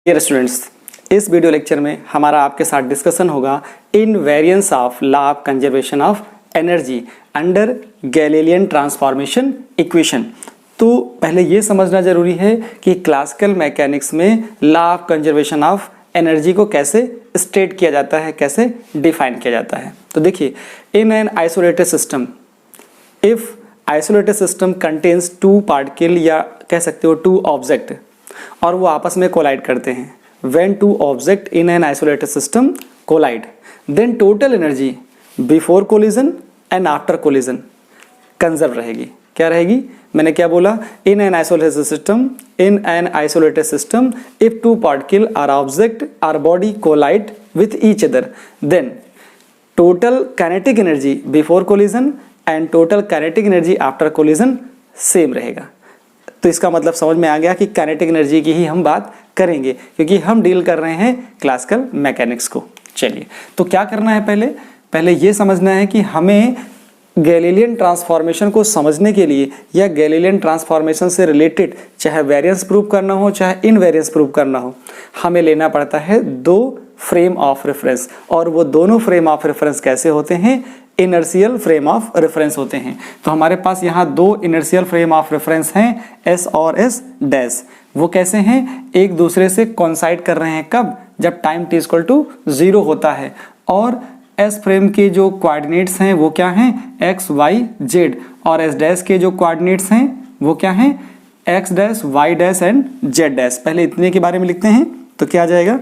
Dear students, इस video lecture में हमारा आपके साथ डिस्कशन होगा invariance of law of conservation of energy under Galilean transformation equation. तो पहले ये समझना जरूरी है कि क्लासिकल मैकेनिक्स में law of conservation of energy को कैसे स्टेट किया जाता है, कैसे डिफाइन किया जाता है। तो देखिए, इन an isolated system, if isolated system contains two particle या कह सकते हो टू ऑब्जेक्ट और वो आपस में कोलाइड करते हैं, when two object in an isolated system collide, then total energy before collision and after collision conserve रहेगी। क्या रहेगी? मैंने क्या बोला? In an isolated system if two particle or object or body collide with each other, then total kinetic energy before collision and total kinetic energy after collision same रहेगा। तो इसका मतलब समझ में आ गया कि काइनेटिक एनर्जी की ही हम बात करेंगे, क्योंकि हम डील कर रहे हैं क्लासिकल मैकेनिक्स को। चलिए, तो क्या करना है? पहले ये समझना है कि हमें गैलीलियन ट्रांसफॉर्मेशन को समझने के लिए या गैलीलियन ट्रांसफॉर्मेशन से रिलेटेड चाहे वेरिएंस प्रूव करना हो चाहे इनवेरिएंस प्रूव करना हो, हमें लेना पड़ता है दो फ्रेम ऑफ रेफरेंस। और वो दोनों फ्रेम ऑफ रेफरेंस कैसे होते हैं? इनर्शियल फ्रेम ऑफ रेफरेंस होते हैं। तो हमारे पास यहाँ दो इनर्शियल फ्रेम ऑफ रेफरेंस हैं, एस और एस डैश। वो कैसे हैं? एक दूसरे से कोइंसाइड कर रहे हैं। कब? जब टाइम t इक्वल टू 0 होता है। और एस फ्रेम के जो कोऑर्डिनेट्स हैं वो क्या हैं? X y z. और एस डैश के जो कोऑर्डिनेट्स हैं वो क्या हैं? X dash y dash and z dash. पहले इतने के बारे में लिखते हैं तो क्या आ जाएगा?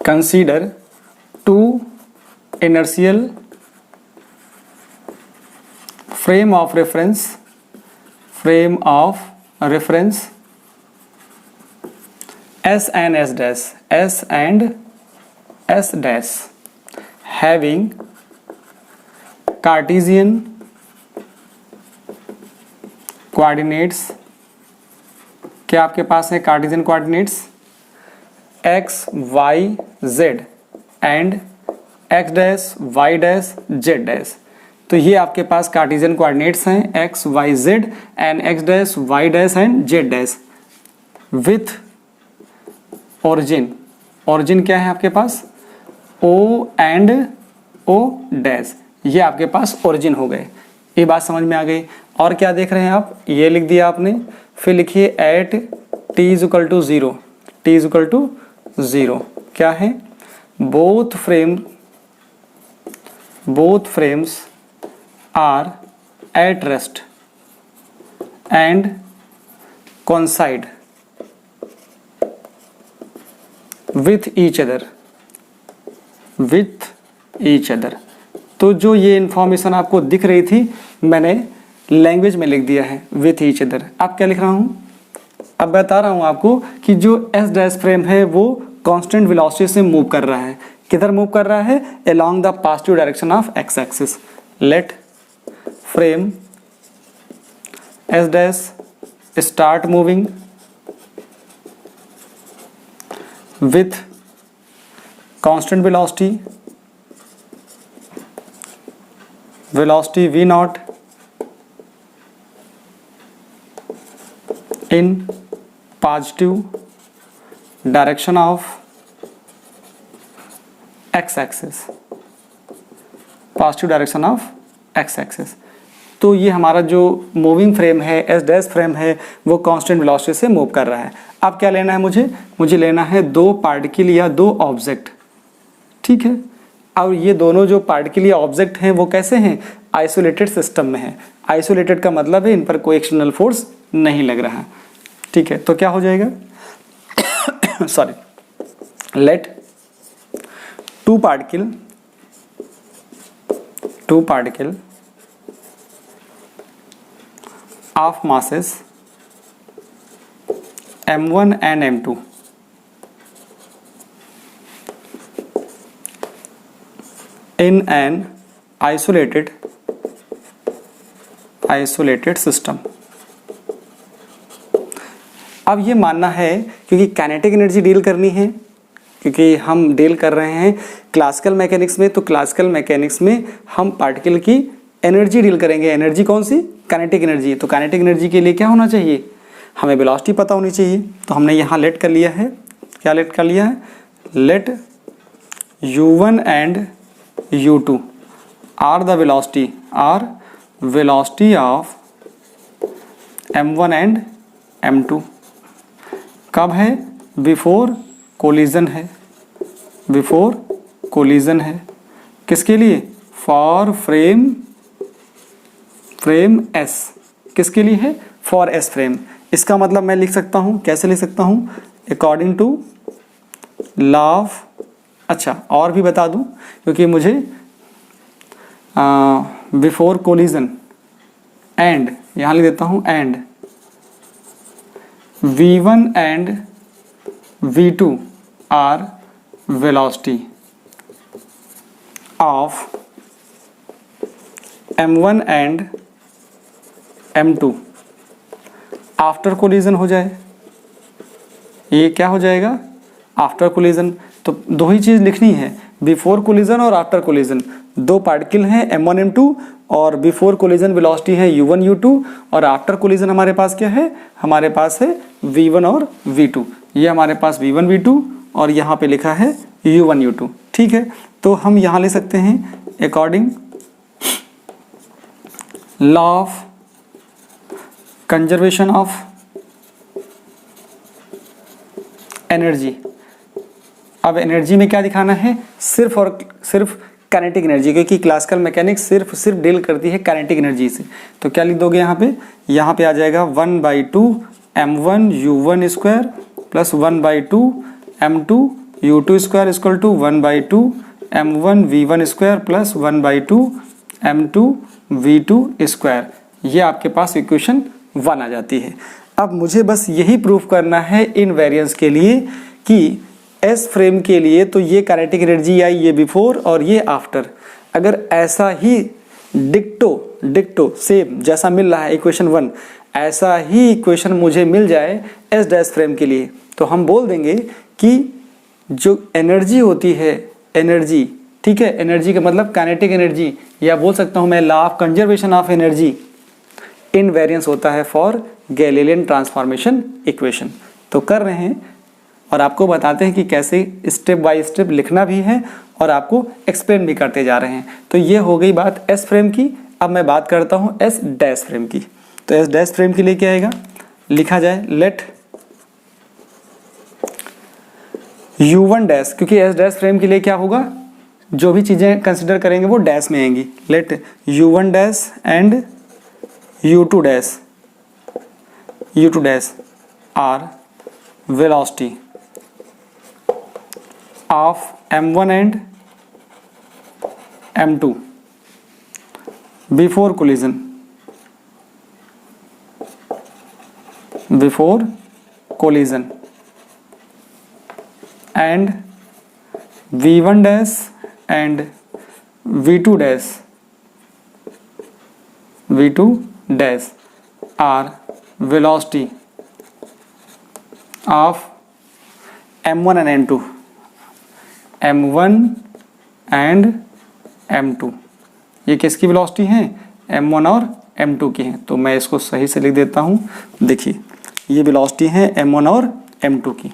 Consider two inertial frame of reference S and S dash having Cartesian coordinates। क्या आपके पास है Cartesian coordinates? x y z and x dash y dash z dash. तो ये आपके पास कार्टेशियन कोऑर्डिनेट्स हैं x y z and x dash y dash and z dash with origin क्या है आपके पास? o and o dash. ये आपके पास origin हो गए। ये बात समझ में आ गई। और क्या देख रहे हैं आप? ये लिख दिया आपने। फिर लिखिए at t is equal to 0 क्या है? Both frames are at rest and coincide with each other. तो जो ये इंफॉर्मेशन आपको दिख रही थी मैंने लैंग्वेज में लिख दिया है विथ ईच अदर। अब क्या लिख रहा हूं? अब बता रहा हूं आपको कि जो एस डैश फ्रेम है वो कांस्टेंट वेलोसिटी से मूव कर रहा है। किधर मूव कर रहा है? Along the positive direction of x axis. Let frame S dash start moving with constant velocity v not in positive direction of x axis, तो ये हमारा जो मूविंग फ्रेम है एस डैश फ्रेम है वो कांस्टेंट वेलोसिटी से move कर रहा है। अब क्या लेना है मुझे लेना है दो पार्टिकल या दो ऑब्जेक्ट। ठीक है। और ये दोनों जो पार्टिकल या ऑब्जेक्ट हैं वो कैसे हैं? आइसोलेटेड सिस्टम में है। आइसोलेटेड का मतलब है इन पर कोई एक्सटर्नल फोर्स नहीं लग रहा। ठीक है, तो क्या हो जाएगा? Sorry, let two particle of masses m1 and m2 in an isolated system। अब ये मानना है क्योंकि काइनेटिक एनर्जी डील करनी है, क्योंकि हम डील कर रहे हैं क्लासिकल मैकेनिक्स में, तो क्लासिकल मैकेनिक्स में हम पार्टिकल की एनर्जी डील करेंगे। एनर्जी कौन सी? Kinetic energy. तो काइनेटिक एनर्जी के लिए क्या होना चाहिए? हमें वेलोसिटी पता होनी चाहिए। तो हमने यहाँ लेट कर लिया है, क्या लेट कर लिया है? Let u1 and u2 are the velocity of m1 and m2। कब है? बिफोर कोलिजन है, बिफोर कोलिजन है। किसके लिए? For frame S। किसके लिए है? For S frame. इसका मतलब मैं लिख सकता हूँ, कैसे लिख सकता हूँ? अकॉर्डिंग टू लॉ ऑफ, अच्छा और भी बता दूँ क्योंकि मुझे बिफोर कोलिजन एंड, यहाँ लिख देता हूँ and v1 and v2 are velocity of m1 and m2 after collision हो जाए। ये क्या हो जाएगा? After collision. तो दो ही चीज़ लिखनी है, बिफोर कोलिजन और आफ्टर कोलिजन। दो पार्टिकल हैं m1 m2 और बिफोर कोलिजन वेलोसिटी है u1 u2 और आफ्टर कोलिजन हमारे पास क्या है? हमारे पास है v1 और v2। ये हमारे पास v1 v2 और यहाँ पे लिखा है u1 u2। ठीक है, तो हम यहाँ ले सकते हैं according law of conservation of energy. अब एनर्जी में क्या दिखाना है? सिर्फ और सिर्फ काइनेटिक एनर्जी, क्योंकि क्लासिकल मैकेनिक्स सिर्फ डील करती है काइनेटिक एनर्जी से। तो क्या लिख दोगे यहाँ पे? यहाँ पे आ जाएगा 1/2 m1 u1 square plus 1/2 m2 u2 square equal to 1/2 m1 v1 square plus 1/2 m2 v2 square. ये आपके पास इक्वेशन 1 आ जाती है। अब मुझे बस यही प्रूफ करना है इन वेरिएंस के लिए कि एस फ्रेम के लिए तो ये काइनेटिक एनर्जी आई, ये बिफोर और ये आफ्टर। अगर ऐसा ही डिक्टो सेम जैसा मिल रहा है इक्वेशन 1, ऐसा ही इक्वेशन मुझे मिल जाए एस डैश फ्रेम के लिए, तो हम बोल देंगे कि जो एनर्जी होती है, एनर्जी, ठीक है, एनर्जी का मतलब काइनेटिक एनर्जी, या बोल सकता हूँ मैं law of conservation of energy invariance होता है फॉर गैलीलियन ट्रांसफॉर्मेशन इक्वेशन। तो कर रहे हैं और आपको बताते हैं कि कैसे स्टेप बाय स्टेप लिखना भी है और आपको एक्सप्लेन भी करते जा रहे हैं। तो ये हो गई बात एस फ्रेम की। अब मैं बात करता हूँ एस डैश फ्रेम की। तो एस डैश फ्रेम के लिए क्या आएगा? लिखा जाए लेट u1 डैश, क्योंकि एस डैश फ्रेम के लिए क्या होगा? जो भी चीज़ें कंसिडर करेंगे वो डैश में आएंगी। Let u1 dash and u2 dash are velocity of m1 and m2 before collision and v1 dash and v2 dash are velocity of m1 and m1 and m2। ये किसकी वेलोसिटी है? m1 और m2 की है। तो मैं इसको सही से लिख देता हूँ। देखिए ये वेलोसिटी है m1 और m2 की।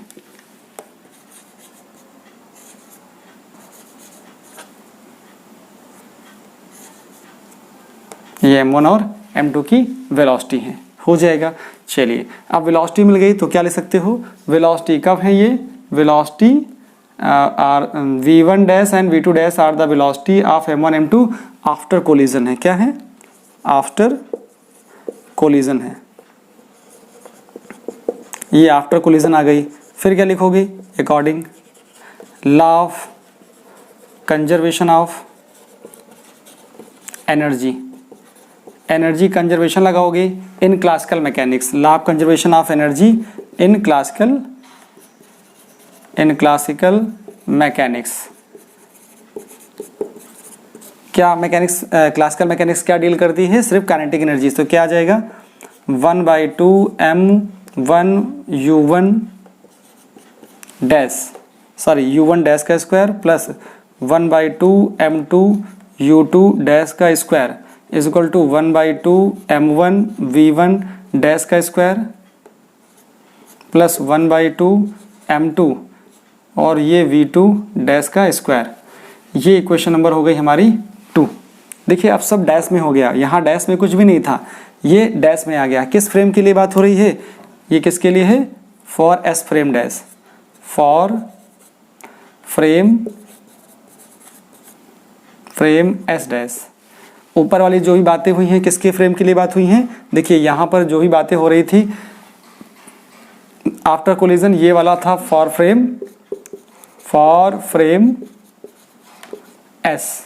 ये m1 और m2 की वेलोसिटी है। हो जाएगा। चलिए अब वेलोसिटी मिल गई तो क्या ले सकते हो? वेलोसिटी कब है? ये velocity are v1 dash and v2 dash are the velocity of m1 m2 after collision है। क्या है? आफ्टर कोलिजन है। ये आफ्टर कोलिजन आ गई। फिर क्या लिखोगे? According law of conservation of energy. Energy conservation लगाओगे in classical mechanics. Law of conservation of energy in classical mechanics. क्या मैकेनिक्स, क्लासिकल मैकेनिक्स क्या डील करती है? सिर्फ काइनेटिक एनर्जी। तो क्या आ जाएगा? 1/2 m1 u1 dash, sorry u1 dash का square plus 1/2 m2 u2 dash का square is equal to 1/2 m1 v1 dash का स्क्वायर प्लस 1/2 m2 और ये v2 डैश का स्क्वायर। ये इक्वेशन नंबर हो गई हमारी 2। देखिए अब सब डैश में हो गया, यहाँ डैश में कुछ भी नहीं था, ये डैश में आ गया। किस फ्रेम के लिए बात हो रही है? ये किसके लिए है? For S frame dash, for frame S dash. ऊपर वाली जो भी बातें हुई हैं किसके फ्रेम के लिए बात हुई हैं? देखिए यहाँ पर जो भी बातें हो रही थी आफ्टर कोलिजन, ये वाला था फॉर फ्रेम एस,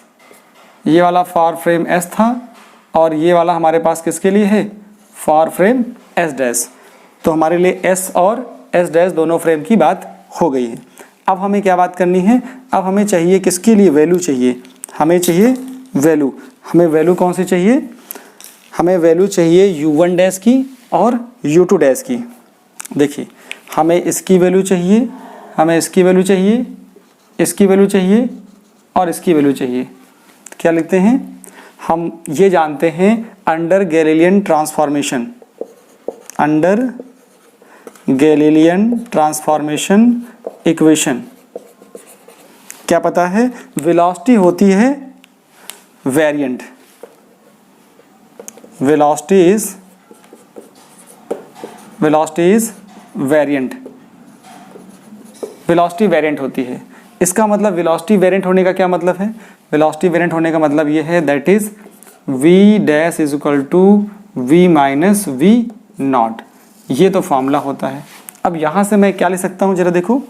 ये वाला फॉर फ्रेम एस था, और ये वाला हमारे पास किसके लिए है? For frame S dash. तो हमारे लिए एस और एस डैश दोनों फ्रेम की बात हो गई है। अब हमें क्या बात करनी है? अब हमें चाहिए किसके लिए? वैल्यू चाहिए, हमें चाहिए वैल्यू। हमें वैल्यू कौन सी चाहिए? हमें वैल्यू चाहिए u1 डैश की और u2 डैश की। देखिए हमें इसकी वैल्यू चाहिए, हमें इसकी वैल्यू चाहिए, इसकी वैल्यू चाहिए और इसकी वैल्यू चाहिए। क्या लिखते हैं हम? ये जानते हैं under Galilean transformation, under Galilean transformation equation क्या पता है? वेलोसिटी होती है variant, velocity is variant, velocity variant होती है। इसका मतलब वेलोसिटी वेरिएंट होने का क्या मतलब है? वेलोसिटी वेरिएंट होने का मतलब ये है that is v dash is equal to v minus v not. ये तो फॉर्मूला होता है। अब यहाँ से मैं क्या ले सकता हूँ? जरा देखो,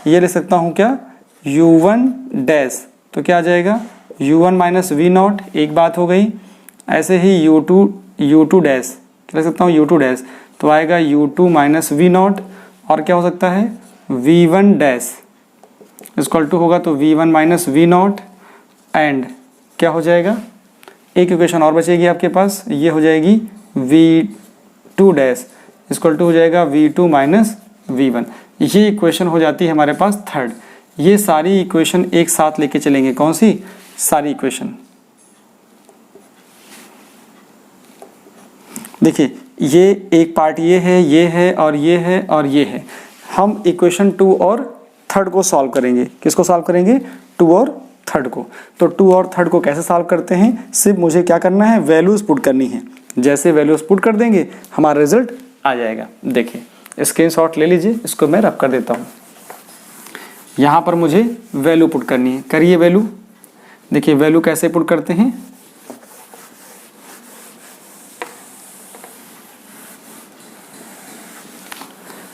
ये ले सकता हूँ क्या? u1 डैश, तो क्या आ जाएगा? u1 माइनस v नॉट, एक बात हो गई। ऐसे ही u2 डैश क्या ले सकता हूँ? u2 डैश, तो आएगा u2 माइनस v नॉट, और क्या हो सकता है? v1 डैश इक्वल टू होगा तो v1 minus v not, and क्या हो जाएगा? एक इक्वेशन और बचेगी आपके पास, ये हो जाएगी v2 डैश इक्वल टू हो जाएगा v2 माइनस v1। ये इक्वेशन हो जाती है हमारे पास थर्ड। ये सारी इक्वेशन एक साथ लेके चलेंगे। कौन सी? सारी इक्वेशन। देखिए ये एक पार्ट ये है, ये है और ये है और ये है। हम इक्वेशन 2 और थर्ड को सॉल्व करेंगे। किसको सॉल्व करेंगे? 2 और थर्ड को। तो 2 और थर्ड को कैसे सॉल्व करते हैं? सिर्फ मुझे क्या करना है? वैल्यूज पुट करनी है। जैसे वैल्यूज पुट कर देंगे हमारा रिजल्ट आ जाएगा। देखिए स्क्रीनशॉट ले लीजिए, इसको मैं रब कर देता हूँ। यहाँ पर मुझे वैल्यू पुट करनी है, करिए वैल्यू। देखिए वैल्यू कैसे पुट करते हैं?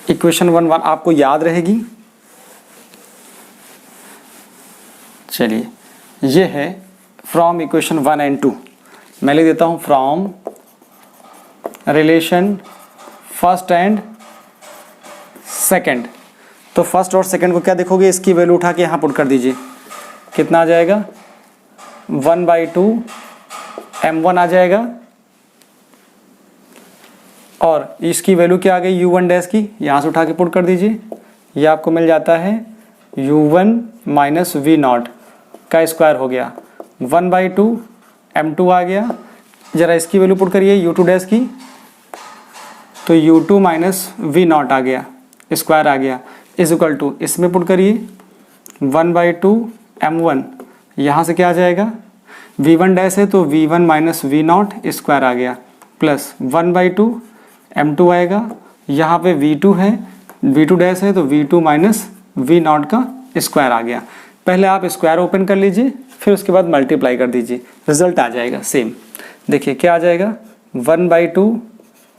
इक्वेशन 1 आपको याद रहेगी। चलिए ये है फ्रॉम इक्वेशन 1 एंड 2। मैं लिख देता हूँ from relation first and second. तो फर्स्ट और सेकंड को क्या देखोगे? इसकी वैल्यू उठा के यहाँ पुट कर दीजिए। कितना आ जाएगा? 1/2 m1 आ जाएगा, और इसकी वैल्यू क्या आ गई? u1 डैश की, यहाँ से उठा के पुट कर दीजिए। ये आपको मिल जाता है u1 माइनस v नॉट का स्क्वायर हो गया, 1/2 m2 आ गया। जरा इसकी वैल्यू पुट करिए u2 डैश की, तो u2 माइनस v नॉट आ गया, स्क्वायर आ गया, इज इक्वल टू इसमें पुट करिए 1/2 m1। यहाँ से क्या आ जाएगा? v1 डैश है तो v1 minus v not square आ गया, प्लस 1/2 m2 आएगा। यहाँ पे v2 है, v2 डैश है तो v2 माइनस v नॉट का स्क्वायर आ गया। पहले आप स्क्वायर ओपन कर लीजिए, फिर उसके बाद मल्टीप्लाई कर दीजिए, रिजल्ट आ जाएगा सेम। देखिए क्या आ जाएगा? 1/2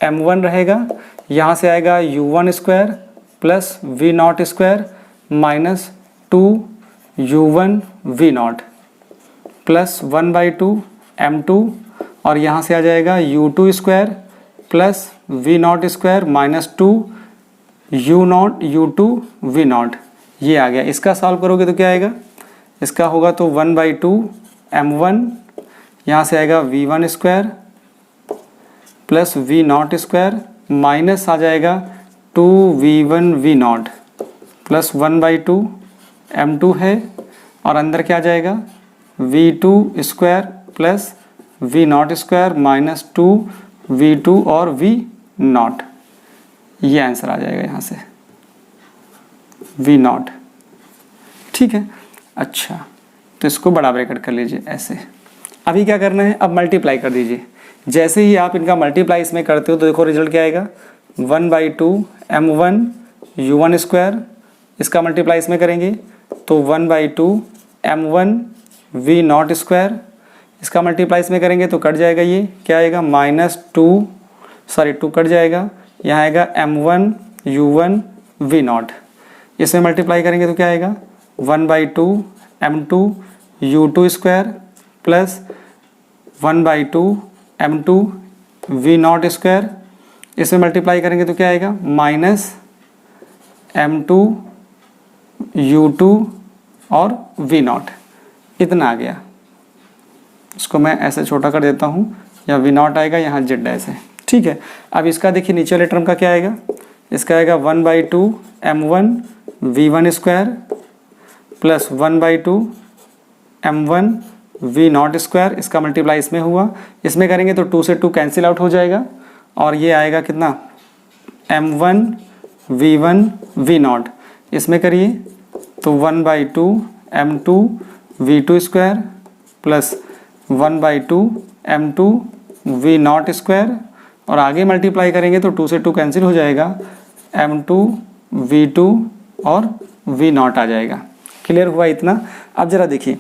m1 रहेगा, यहाँ से आएगा u1 square plus v not square minus 2 u1 v not plus 1/2 m2, और यहाँ से आ जाएगा u2 square plus v not square minus 2 u2 v not. ये आ गया। इसका सॉल्व करोगे तो क्या आएगा? इसका होगा तो 1/2 m1, यहाँ से आएगा v1 square plus v not square minus आ जाएगा 2v1 v not plus 1/2 m2 है, और अंदर क्या आ जाएगा? v2 square plus v not square minus 2v2 और वी नॉट, ये आंसर आ जाएगा यहाँ से, वी नॉट। ठीक है, अच्छा तो इसको बड़ा ब्रैकेट कर लीजिए ऐसे। अभी क्या करना है, अब मल्टीप्लाई कर दीजिए। जैसे ही आप इनका मल्टीप्लाई इसमें करते हो तो देखो रिजल्ट क्या आएगा, 1/2m1 u1 स्क्वायर, इसका मल्टीप्लाई इसमें करेंगे तो 1/2m1 v नॉट स्क्वायर, इसका मल्टीप्लाई इसमें करेंगे तो कट जाएगा, ये क्या आएगा -2 कट जाएगा, यहाँ आएगा m1 u1 v नॉट, इसमें मल्टीप्लाई करेंगे तो क्या आएगा 1/2m2 u2 square plus 1/2m2 v not square, इसमें मल्टीप्लाई करेंगे तो क्या आएगा -m2 u2 और v नॉट, इतना आ गया। इसको मैं ऐसे छोटा कर देता हूँ, या v नॉट आएगा यहाँ z ऐसे। ठीक है, अब इसका देखिए नीचे वाले टर्म का क्या आएगा, इसका आएगा 1/2m1 v1 square plus 1/2m1 v not square, इसका मल्टीप्लाई इसमें हुआ, इसमें करेंगे तो 2 से 2 कैंसिल आउट हो जाएगा और ये आएगा कितना m1 v1 v नॉट, इसमें करिए तो 1/2m2 v2 square plus 1/2m2 v not square, और आगे मल्टीप्लाई करेंगे तो 2 से 2 कैंसिल हो जाएगा, m2 v2 और v नॉट आ जाएगा। क्लियर हुआ इतना। अब जरा देखिए,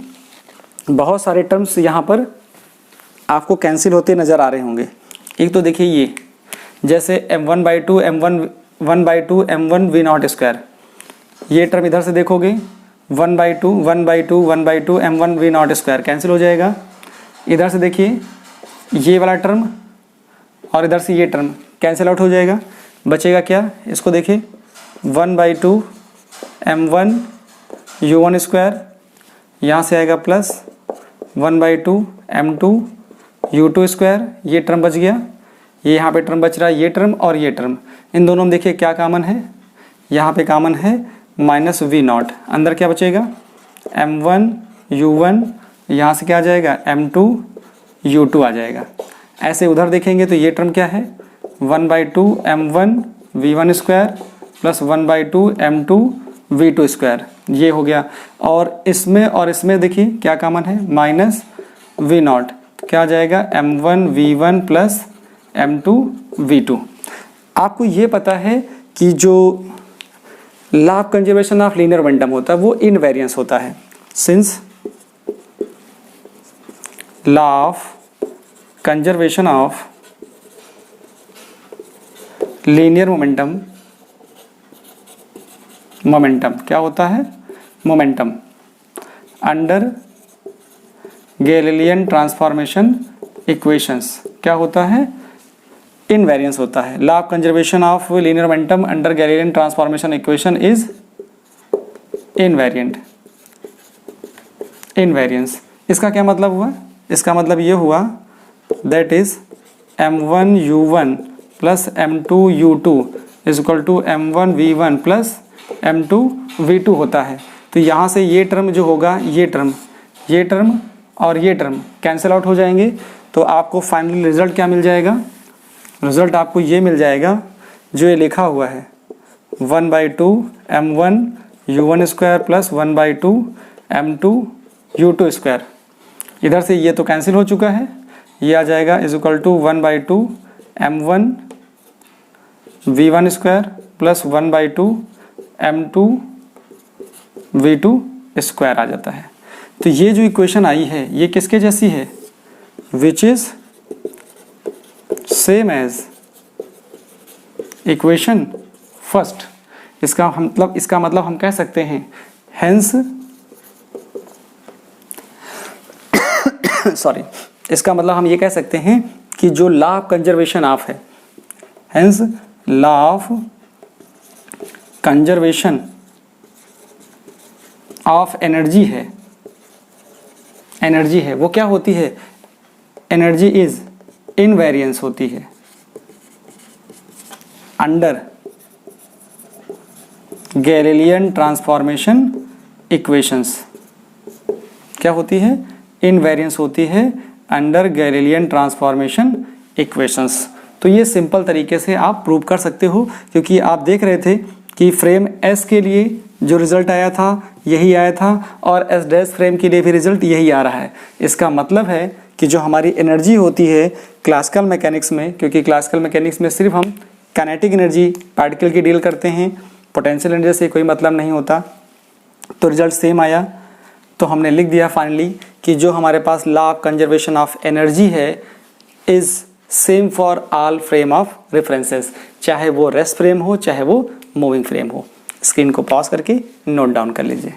बहुत सारे टर्म्स यहाँ पर आपको कैंसिल होते नज़र आ रहे होंगे। एक तो देखिए ये, जैसे m1/2 1/2m1 v not square, ये टर्म इधर से देखोगे 1/2 m1 v not square cancel हो जाएगा। इधर से देखिए ये वाला टर्म और इधर से ये टर्म कैंसिल आउट हो जाएगा, बचेगा क्या, इसको देखिए 1/2 m1 u1 स्क्वायर, यहाँ से आएगा प्लस 1/2 m2 u2 स्क्वायर, ये टर्म बच गया, ये यहाँ पे टर्म बच रहा है, ये टर्म और ये टर्म, इन दोनों में देखिए क्या कॉमन है, यहाँ पे कॉमन है माइनस वी नॉट, अंदर क्या बचेगा m1 u1, यहाँ से क्या आ जाएगा m2 u2 आ जाएगा। ऐसे उधर देखेंगे तो ये टर्म क्या है 1/2 m1 v1 square plus 1/2 m2 v2 square, ये हो गया। और इसमें देखिए क्या कॉमन है माइनस वी नॉट, क्या आ जाएगा m1 v1 plus m2 v2। आपको ये पता है कि जो law of conservation of linear momentum होता है वो इनवेरिएंस होता है। Since law of conservation of linear momentum क्या होता है, momentum under Galilean transformation equations क्या होता है, इनवेरिएंस होता है। Law of conservation of linear momentum under Galilean transformation equation is invariance. इसका क्या मतलब हुआ, इसका मतलब ये हुआ that is m1 u1 plus m2 u2 is equal to m1 v1 plus m2 v2 होता है। तो यहाँ से ये टर्म जो होगा, ये टर्म और ये टर्म कैंसिल आउट हो जाएंगे, तो आपको फाइनल रिजल्ट क्या मिल जाएगा, रिजल्ट आपको ये मिल जाएगा जो ये लिखा हुआ है 1/2 m1 u1 square plus 1/2 m2 u2 square. इधर से ये तो कैंसिल हो चुका है, ये आ जाएगा is equal to 1/2 m1 v1 square plus 1/2 m2 v2 square आ जाता है। तो ये जो इक्वेशन आई है ये किसके जैसी है, which is same as equation first. इसका मतलब हम कह सकते हैं हेंस इसका मतलब हम ये कह सकते हैं कि जो लॉ ऑफ कंजर्वेशन ऑफ है, hence law of conservation of energy है वो क्या होती है, एनर्जी इज इनवेरिएंस होती है अंडर गैलीलियन ट्रांसफॉर्मेशन इक्वेशंस। क्या होती है, इनवेरिएंस होती है अंडर गैलीलियन ट्रांसफॉर्मेशन इक्वेशंस। तो ये सिंपल तरीके से आप प्रूव कर सकते हो, क्योंकि आप देख रहे थे कि फ्रेम एस के लिए जो रिजल्ट आया था यही आया था और एस डैश फ्रेम के लिए भी रिजल्ट यही आ रहा है। इसका मतलब है कि जो हमारी एनर्जी होती है क्लासिकल मैकेनिक्स में, क्योंकि क्लासिकल मैकेनिक्स में सिर्फ हम काइनेटिक एनर्जी पार्टिकल की डील करते हैं, पोटेंशियल एनर्जी से कोई मतलब नहीं होता, तो रिजल्ट सेम आया। तो हमने लिख दिया फाइनली कि जो हमारे पास law of conservation of energy है is same for all frame of references, चाहे वो रेस्ट फ्रेम हो चाहे वो मूविंग फ्रेम हो। स्क्रीन को पॉज करके नोट डाउन कर लीजिए।